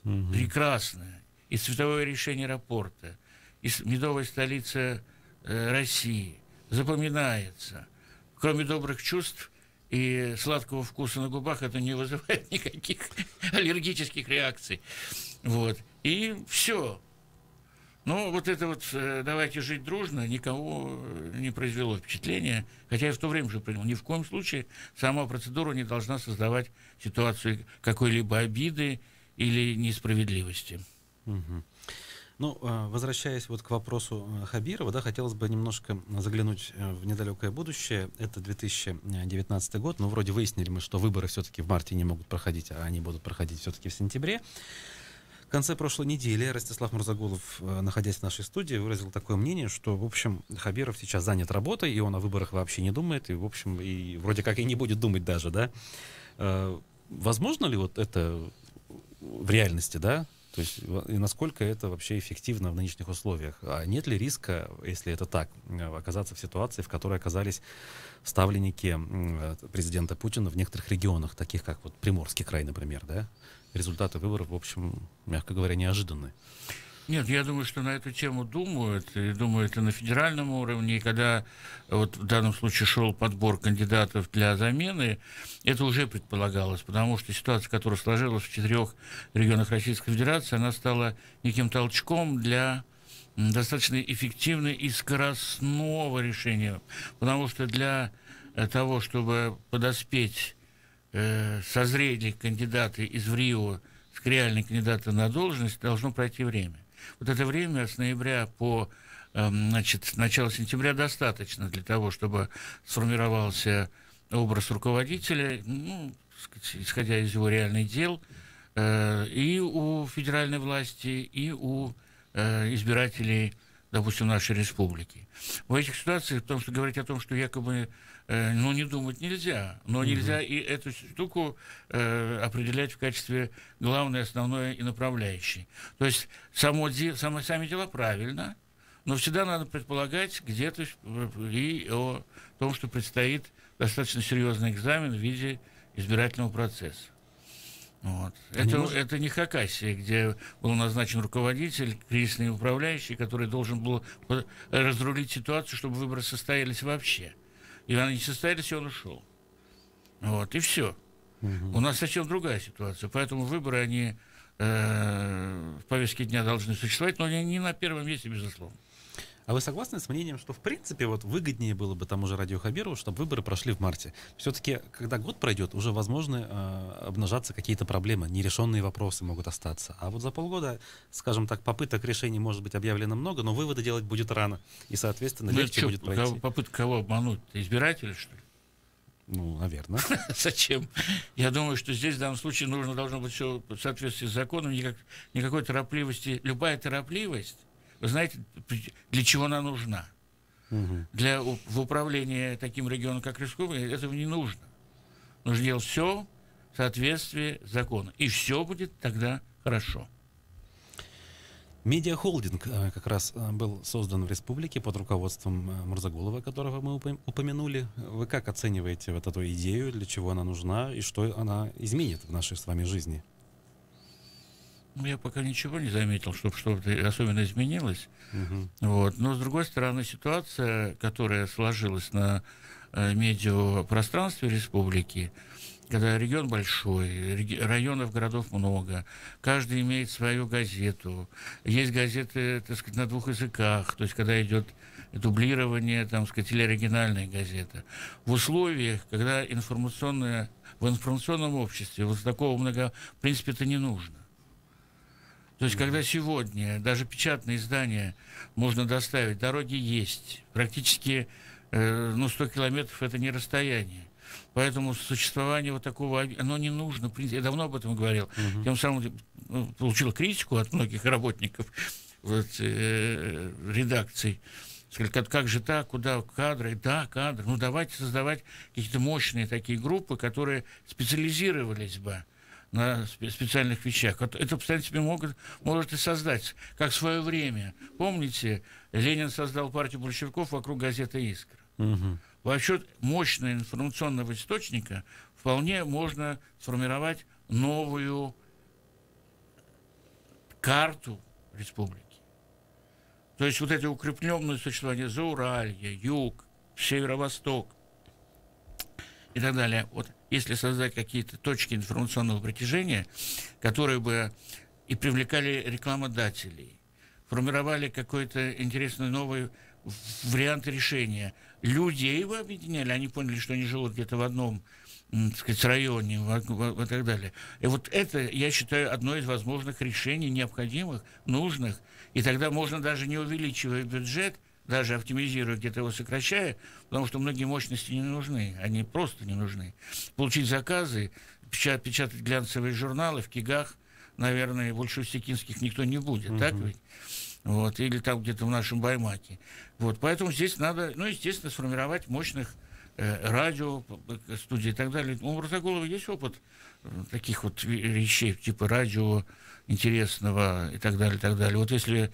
Speaker 5: Прекрасное. И цветовое решение аэропорта, и медовая столица России. Запоминается. Кроме добрых чувств и сладкого вкуса на губах, это не вызывает никаких аллергических реакций. Вот. И все. Но вот это вот «давайте жить дружно» никого не произвело впечатления, хотя я в то время же принял. Ни в коем случае сама процедура не должна создавать ситуацию какой-либо обиды или несправедливости.
Speaker 4: Ну, возвращаясь вот к вопросу Хабирова, да, хотелось бы немножко заглянуть в недалекое будущее. Это 2019 год. Ну, вроде выяснили мы, что выборы все-таки в марте не могут проходить, а они будут проходить все-таки в сентябре. В конце прошлой недели Ростислав Мурзагулов, находясь в нашей студии, выразил такое мнение, что, в общем, Хабиров сейчас занят работой, и он о выборах вообще не думает, и, в общем, и вроде как и не будет думать даже, да. Возможно ли вот это в реальности, да? То есть, и насколько это вообще эффективно в нынешних условиях? А нет ли риска, если это так, оказаться в ситуации, в которой оказались ставленники президента Путина в некоторых регионах, таких как вот Приморский край, например, да? Результаты выборов, в общем, мягко говоря, неожиданны.
Speaker 5: Нет, я думаю, что на эту тему думают, и думают и на федеральном уровне, и когда вот в данном случае шел подбор кандидатов для замены, это уже предполагалось, потому что ситуация, которая сложилась в 4 регионах Российской Федерации, она стала неким толчком для достаточно эффективного и скоростного решения, потому что для того, чтобы подоспеть, созрели кандидаты из РИО, реальные кандидаты на должность, должно пройти время. Вот это время с ноября по начало сентября достаточно для того, чтобы сформировался образ руководителя, ну, исходя из его реальных дел, и у федеральной власти, и у избирателей, допустим, нашей республики. В этих ситуациях, потому что говорить о том, что якобы не думать нельзя, но нельзя и эту штуку определять в качестве главной, основной и направляющей. То есть сами дела правильно, но всегда надо предполагать где-то и о том, что предстоит достаточно серьезный экзамен в виде избирательного процесса. Вот. Это не Хакасия, где был назначен руководитель, кризисный управляющий, который должен был разрулить ситуацию, чтобы выборы состоялись вообще. И они не состоялись, и он ушел. Вот, и все. У нас совсем другая ситуация. Поэтому выборы, они в повестке дня должны существовать, но они не на первом месте, безусловно.
Speaker 4: А вы согласны с мнением, что в принципе вот выгоднее было бы тому же Радио Хабирову, чтобы выборы прошли в марте? Все-таки, когда год пройдет, уже возможны обнажаться какие-то проблемы, нерешенные вопросы могут остаться. А вот за полгода, скажем так, попыток решений может быть объявлено много, но выводы делать будет рано. И, соответственно, легче будет пройти.
Speaker 5: Попытка кого обмануть? Избирателя, что ли?
Speaker 4: Ну, наверное.
Speaker 5: Зачем? Я думаю, что здесь в данном случае должно быть все в соответствии с законом, никакой торопливости. Любая торопливость, вы знаете, для чего она нужна? В управлении таким регионом, как республика, этого не нужно. Нужно делать все в соответствии с законом. И все будет тогда хорошо.
Speaker 4: Медиахолдинг как раз был создан в республике под руководством Мурзагулова, которого мы упомянули. Вы как оцениваете вот эту идею, для чего она нужна и что она изменит в нашей с вами жизни?
Speaker 5: Я пока ничего не заметил, чтобы что-то особенно изменилось. Вот. Но, с другой стороны, ситуация, которая сложилась на медиапространстве республики, когда регион большой, районов, городов много, каждый имеет свою газету, есть газеты, так сказать, на 2 языках, то есть когда идет дублирование, там, сказать, или оригинальная газета. В условиях, когда в информационном обществе вот такого много, в принципе, это не нужно. То есть, когда сегодня даже печатные издания можно доставить, дороги есть, практически 100 километров – это не расстояние. Поэтому существование вот такого, оно не нужно. Я давно об этом говорил. Тем самым получил критику от многих работников редакций. Сказали, как же так, куда кадры? Да, кадры. Ну, давайте создавать какие-то мощные такие группы, которые специализировались бы на специальных вещах. Это, в принципе, может и создать, как в свое время. Помните, Ленин создал партию большевиков вокруг газеты «Искра». За счет мощного информационного источника вполне можно сформировать новую карту республики. То есть вот это укрепленное существование Зауралья, Юг, Северо-Восток и так далее. Вот если создать какие-то точки информационного притяжения, которые бы и привлекали рекламодателей, формировали какой-то интересный новый вариант решения, людей бы объединяли, они поняли, что они живут где-то в одном, так сказать, районе и так далее. И вот это, я считаю, одно из возможных решений, необходимых, нужных. И тогда можно даже не увеличивая бюджет, даже оптимизируя, где-то его сокращая, потому что многие мощности не нужны, они просто не нужны. Получить заказы, печатать глянцевые журналы в Кигах, наверное, больше Устекинских никто не будет, так ведь? Вот, или там где-то в нашем Баймаке. Вот, поэтому здесь надо, естественно, сформировать мощных радио, студии и так далее. У Мурзаголова есть опыт таких вот вещей, типа радио интересного и так далее, и так далее. Вот если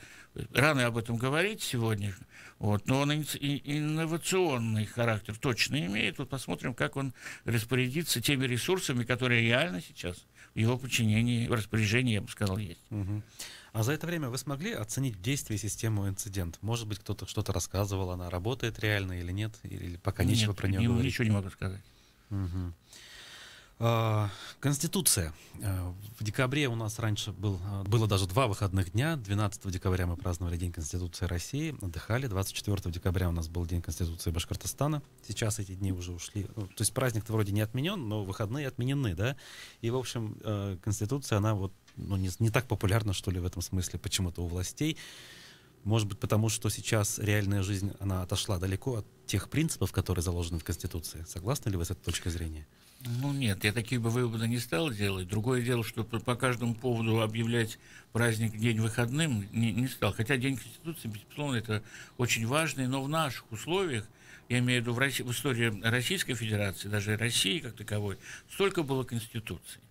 Speaker 5: рано об этом говорить сегодня, вот, но он инновационный характер точно имеет, вот посмотрим, как он распорядится теми ресурсами, которые реально сейчас в его подчинении, в распоряжении, я бы сказал, есть.
Speaker 4: А за это время вы смогли оценить действие системы «Инцидент»? Может быть, кто-то что-то рассказывал, она работает реально или нет? Или пока нечего про нее говорить?
Speaker 5: Ничего не могу сказать.
Speaker 4: Конституция. В декабре у нас раньше было даже 2 выходных дня. 12 декабря мы праздновали День Конституции России, отдыхали. 24 декабря у нас был День Конституции Башкортостана. Сейчас эти дни уже ушли. То есть праздник-то вроде не отменен, но выходные отменены, да? И, в общем, Конституция, она вот не так популярна, что ли, в этом смысле почему-то у властей. Может быть, потому что сейчас реальная жизнь, она отошла далеко от тех принципов, которые заложены в Конституции. Согласны ли вы с этой точкой зрения?
Speaker 5: Нет, я такие бы выводы не стал делать. Другое дело, что по каждому поводу объявлять праздник, день выходным не стал. Хотя День Конституции, безусловно, это очень важный, но в наших условиях, я имею в виду в истории Российской Федерации, даже России как таковой, столько было конституций.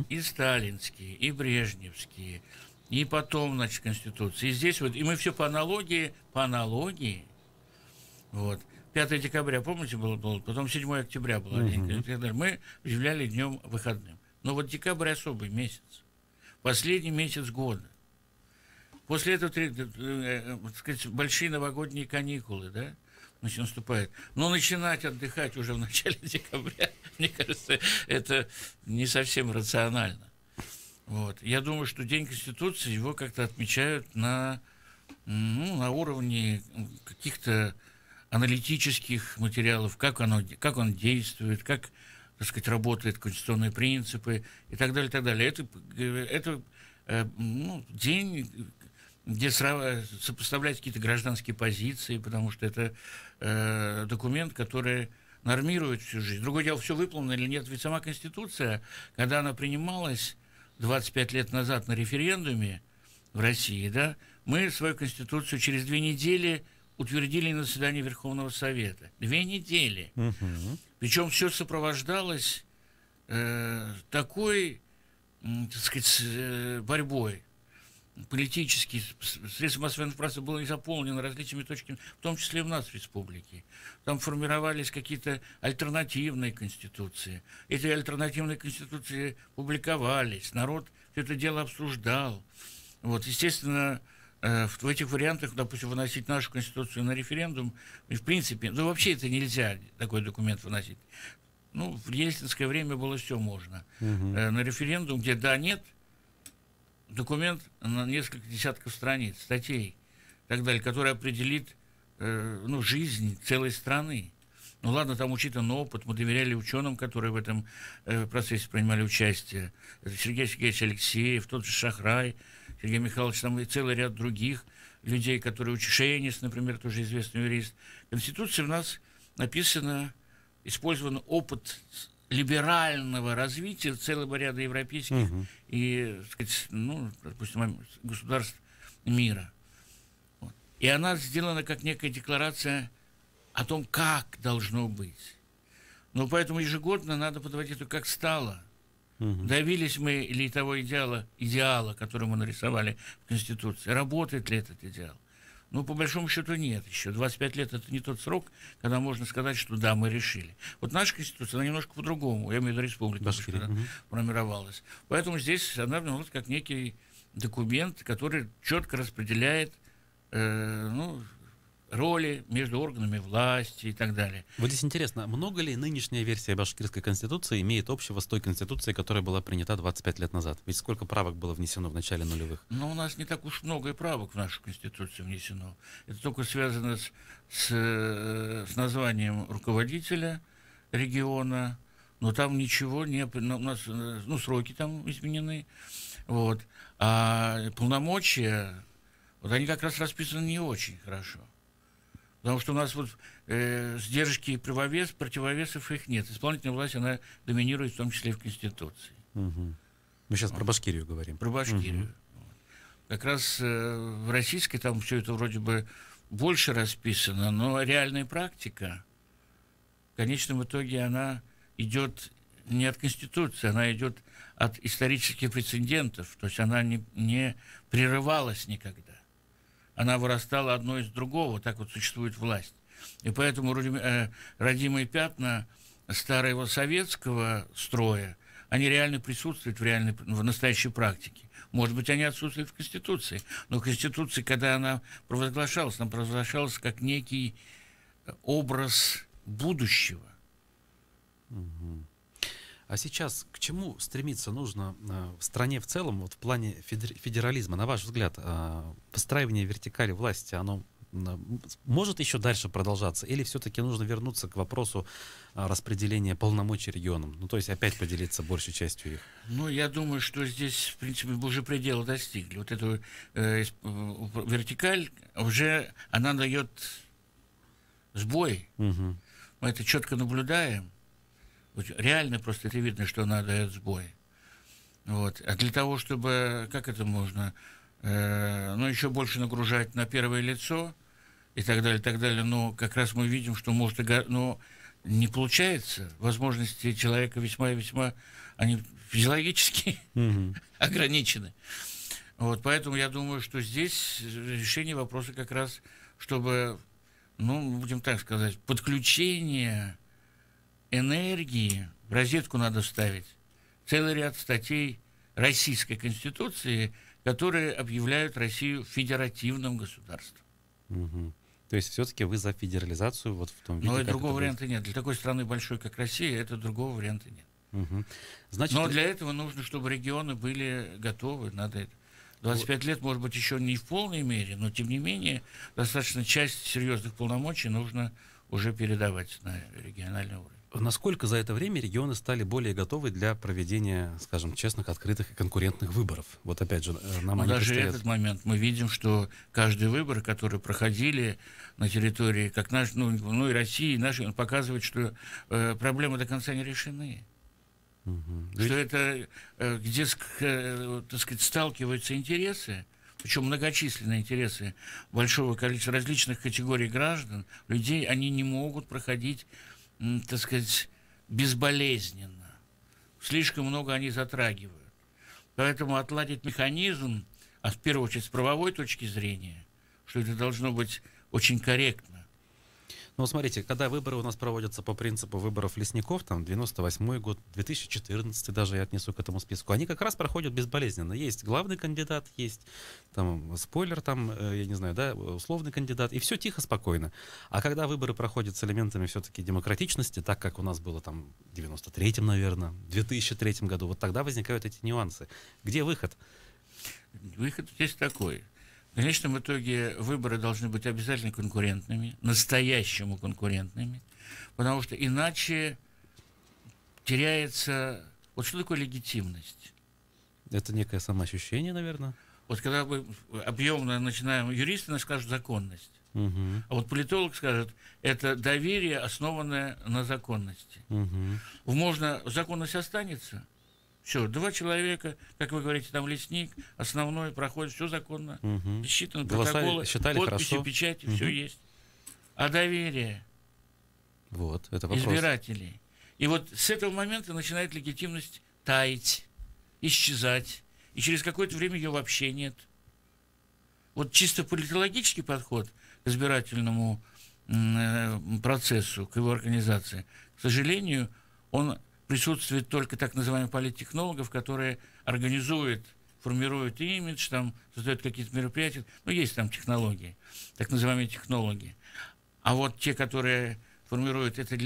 Speaker 5: И сталинские, и брежневские, и потом, значит, конституции. И здесь вот, и мы все по аналогии, вот. 5 декабря, помните, было, потом 7 октября было, мы объявляли днем выходным. Но вот декабрь особый месяц, последний месяц года. После этого, так сказать, большие новогодние каникулы, да, значит, наступают. Но начинать отдыхать уже в начале декабря, мне кажется, это не совсем рационально. Вот. Я думаю, что День Конституции его как-то отмечают на уровне каких-то аналитических материалов, как он действует, как, так сказать, работают конституционные принципы и так далее, и так далее. Это день, где сопоставлять какие-то гражданские позиции, потому что это документ, который нормирует всю жизнь. Другое дело, все выполнено или нет. Ведь сама Конституция, когда она принималась 25 лет назад на референдуме в России, да, мы свою Конституцию через 2 недели утвердили на заседании Верховного Совета. 2 недели. Причем все сопровождалось такой, так сказать, борьбой. Политические средства массовой информации было заполнено различными точками, в том числе и в нас в республике. Там формировались какие-то альтернативные конституции. Эти альтернативные конституции публиковались, народ все это дело обсуждал. Вот, естественно, в этих вариантах, допустим, выносить нашу конституцию на референдум, в принципе, вообще это нельзя, такой документ выносить. Ну, в ельцинское время было все можно. На референдум, где да-нет, документ на несколько десятков страниц, статей и так далее, который определит жизнь целой страны. Ну ладно, там учитан опыт, мы доверяли ученым, которые в этом процессе принимали участие. Это Сергей Сергеевич Алексеев, тот же Шахрай, Сергей Михайлович, там и целый ряд других людей, которые Шейнис, например, тоже известный юрист. В Конституции у нас написано, использован опыт либерального развития целого ряда европейских и, так сказать, допустим, государств мира. Вот. И она сделана как некая декларация о том, как должно быть. Но поэтому ежегодно надо подводить это, как стало. Добились мы ли того идеала, который мы нарисовали в Конституции? Работает ли этот идеал? Ну, по большому счету, нет еще. 25 лет – это не тот срок, когда можно сказать, что да, мы решили. Вот наша Конституция, она немножко по-другому. Я имею в виду республика, когда формировалась. Поэтому здесь она как некий документ, который четко распределяет роли между органами власти и так далее.
Speaker 4: Вот здесь интересно, много ли нынешняя версия башкирской конституции имеет общего с той конституцией, которая была принята 25 лет назад? Ведь сколько правок было внесено в начале нулевых?
Speaker 5: Ну, у нас не так уж много и правок в нашу конституцию внесено. Это только связано с названием руководителя региона, но там ничего не... У нас, сроки там изменены, вот. А полномочия, вот они как раз расписаны не очень хорошо. Потому что у нас вот сдержки и противовесов их нет. Исполнительная власть, она доминирует в том числе и в Конституции.
Speaker 4: Мы сейчас про Башкирию говорим.
Speaker 5: Про Башкирию. Как раз в российской там все это вроде бы больше расписано, но реальная практика, в конечном итоге, она идет не от Конституции, она идет от исторических прецедентов. То есть она не прерывалась никогда. Она вырастала одно из другого, так вот существует власть. И поэтому родимые пятна старого советского строя, они реально присутствуют в настоящей практике. Может быть, они отсутствуют в Конституции, но в Конституции, когда она провозглашалась как некий образ будущего.
Speaker 4: А сейчас к чему стремиться нужно в стране в целом, вот в плане федерализма? На ваш взгляд, выстраивание вертикали власти, оно может еще дальше продолжаться? Или все-таки нужно вернуться к вопросу распределения полномочий регионам? Ну, то есть опять поделиться большей частью их?
Speaker 5: Ну, я думаю, что здесь, в принципе, уже пределы достигли. Вот эту вертикаль уже, она дает сбой. Мы это четко наблюдаем. Реально просто это видно, что она дает сбой. Вот. А для того, чтобы, как это можно, еще больше нагружать на первое лицо и так далее, но как раз мы видим, что может, не получается. Возможности человека весьма и весьма, они физиологически ограничены. Вот. Поэтому я думаю, что здесь решение вопроса как раз, чтобы, будем так сказать, подключение энергии в розетку надо вставить целый ряд статей Российской Конституции, которые объявляют Россию федеративным государством.
Speaker 4: То есть все-таки вы за федерализацию вот в том виде,
Speaker 5: но и другого варианта нет. Для такой страны большой, как Россия, это другого варианта нет.
Speaker 4: Значит,
Speaker 5: но для этого нужно, чтобы регионы были готовы. Надо это. 25 лет, может быть, еще не в полной мере, но тем не менее достаточно часть серьезных полномочий нужно уже передавать на региональный уровень.
Speaker 4: Насколько за это время регионы стали более готовы для проведения, скажем, честных, открытых и конкурентных выборов? Вот опять же, нам они
Speaker 5: даже этот момент мы видим, что каждый выбор, который проходили на территории, как наш, и России, наши, он показывает, что проблемы до конца не решены. Что это, где, так сказать, сталкиваются интересы, причем многочисленные интересы большого количества различных категорий граждан, людей, они не могут проходить, так сказать, безболезненно. Слишком много они затрагивают. Поэтому отладить механизм, а в первую очередь с правовой точки зрения, что это должно быть очень корректно.
Speaker 4: Ну, смотрите, когда выборы у нас проводятся по принципу выборов лесников, там, 98-й год, 2014 даже я отнесу к этому списку, они как раз проходят безболезненно. Есть главный кандидат, есть там спойлер, там, я не знаю, да, условный кандидат, и все тихо, спокойно. А когда выборы проходят с элементами все-таки демократичности, так как у нас было там в 93-м, наверное, в 2003 году, вот тогда возникают эти нюансы. Где выход?
Speaker 5: Выход здесь такой. В конечном итоге выборы должны быть обязательно конкурентными, настоящему конкурентными, потому что иначе теряется... Вот что такое легитимность?
Speaker 4: Это некое самоощущение, наверное.
Speaker 5: Вот когда мы объемно начинаем, юристы нам скажут законность,
Speaker 4: Угу.
Speaker 5: а вот политолог скажет, это доверие, основанное на законности.
Speaker 4: Угу.
Speaker 5: Можно, законность останется, все, 2 человека, как вы говорите, там лесник, основной проходит, все законно,
Speaker 4: Угу.
Speaker 5: считаны
Speaker 4: Голоса
Speaker 5: протоколы,
Speaker 4: считали
Speaker 5: подписи,
Speaker 4: хорошо.
Speaker 5: печати,
Speaker 4: Угу.
Speaker 5: все есть. А доверие
Speaker 4: Вот, это вопрос.
Speaker 5: избирателей. И вот с этого момента начинает легитимность таять, исчезать, и через какое-то время ее вообще нет. Вот чисто политологический подход к избирательному процессу, к его организации, к сожалению, он присутствует только так называемых политтехнологов, которые организуют, формируют имидж, там, создают какие-то мероприятия. Ну, есть там технологии, так называемые технологии. А вот те, которые формируют это,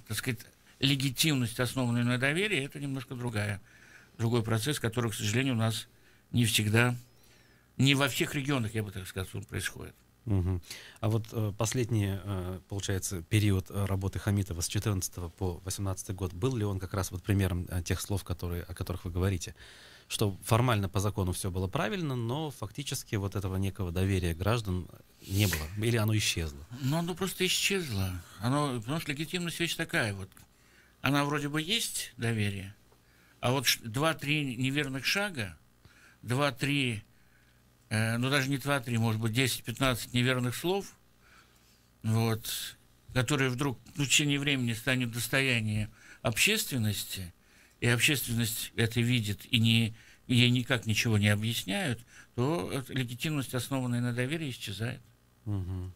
Speaker 5: так сказать, легитимность, основанную на доверии, это немножко другой процесс, который, к сожалению, у нас не всегда, не во всех регионах, я бы так сказал, он происходит.
Speaker 4: Угу. А вот последний, получается, период работы Хамитова с 14 по 18 год, был ли он как раз вот примером тех слов, о которых вы говорите? Что формально по закону все было правильно, но фактически вот этого некого доверия граждан не было? Или оно исчезло?
Speaker 5: Ну, оно просто исчезло. Потому что легитимность вещь такая вот. Она вроде бы есть, доверие, а вот 2-3 неверных шага, 2-3... ну, даже не 2-3, может быть, 10-15 неверных слов, вот, которые вдруг в течение времени станут достоянием общественности, и общественность это видит, и ей никак ничего не объясняют, то легитимность, основанная на доверии, исчезает.
Speaker 4: Угу.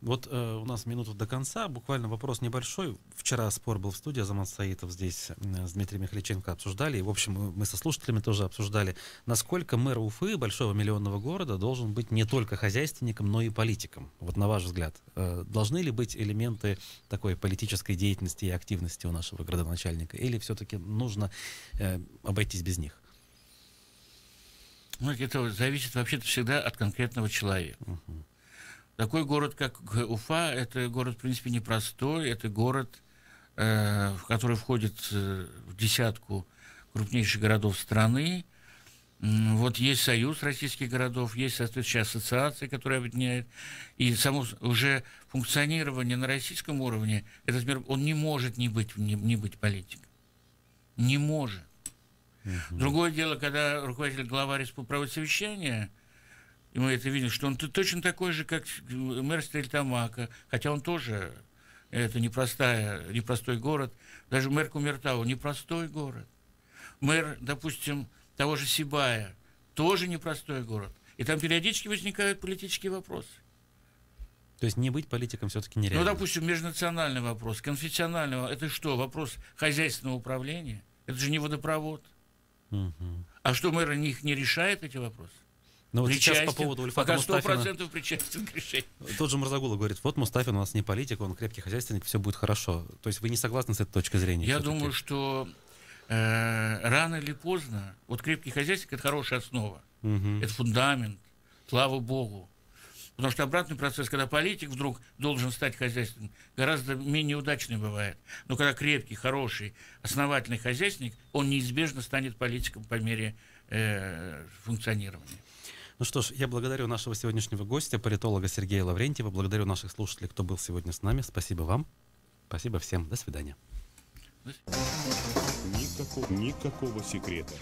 Speaker 4: Вот у нас минута до конца, буквально вопрос небольшой. Вчера спор был в студии, Азамат Саитов здесь с Дмитрием Михаличенко обсуждали, и, в общем, мы со слушателями тоже обсуждали, насколько мэр Уфы, большого миллионного города, должен быть не только хозяйственником, но и политиком. Вот на ваш взгляд, должны ли быть элементы такой политической деятельности и активности у нашего градоначальника, или все-таки нужно обойтись без них?
Speaker 5: Ну, это зависит вообще-то всегда от конкретного человека.
Speaker 4: Угу.
Speaker 5: Такой город, как Уфа, это город, в принципе, непростой. Это город, в который входит в десятку крупнейших городов страны. Вот есть союз российских городов, есть соответствующая ассоциация, которая объединяет. И само уже функционирование на российском уровне, этот мир, он не может не быть политиком. Не может. Другое дело, когда руководитель, глава республики проводит совещание, и мы это видим, что он точно такой же, как мэр Стерлитамака, хотя он тоже, это непростой город. Даже мэр Кумертау непростой город. Мэр, допустим, того же Сибая, тоже непростой город. И там периодически возникают политические вопросы.
Speaker 4: То есть не быть политиком все-таки нереально?
Speaker 5: Ну, допустим, межнациональный вопрос, конфессиональный вопрос. Это что, вопрос хозяйственного управления? Это же не водопровод.
Speaker 4: Угу.
Speaker 5: А что, мэр их не решает, эти вопросы?
Speaker 4: Но вот
Speaker 5: Причастен,
Speaker 4: сейчас по поводу Ульфата
Speaker 5: пока
Speaker 4: Мустафина...
Speaker 5: 100% причастен к решению.
Speaker 4: Тот же Мурзагулов говорит, вот Мустафин у нас не политик, он крепкий хозяйственник, все будет хорошо. То есть вы не согласны с этой точкой зрения?
Speaker 5: Я думаю, что рано или поздно, вот крепкий хозяйственник – это хорошая основа, это фундамент, слава богу. Потому что обратный процесс, когда политик вдруг должен стать хозяйственным, гораздо менее удачный бывает. Но когда крепкий, хороший, основательный хозяйственник, он неизбежно станет политиком по мере функционирования.
Speaker 4: Ну что ж, я благодарю нашего сегодняшнего гостя, политолога Сергея Лаврентьева, благодарю наших слушателей, кто был сегодня с нами. Спасибо вам. Спасибо всем. До свидания.
Speaker 3: Никакого секрета.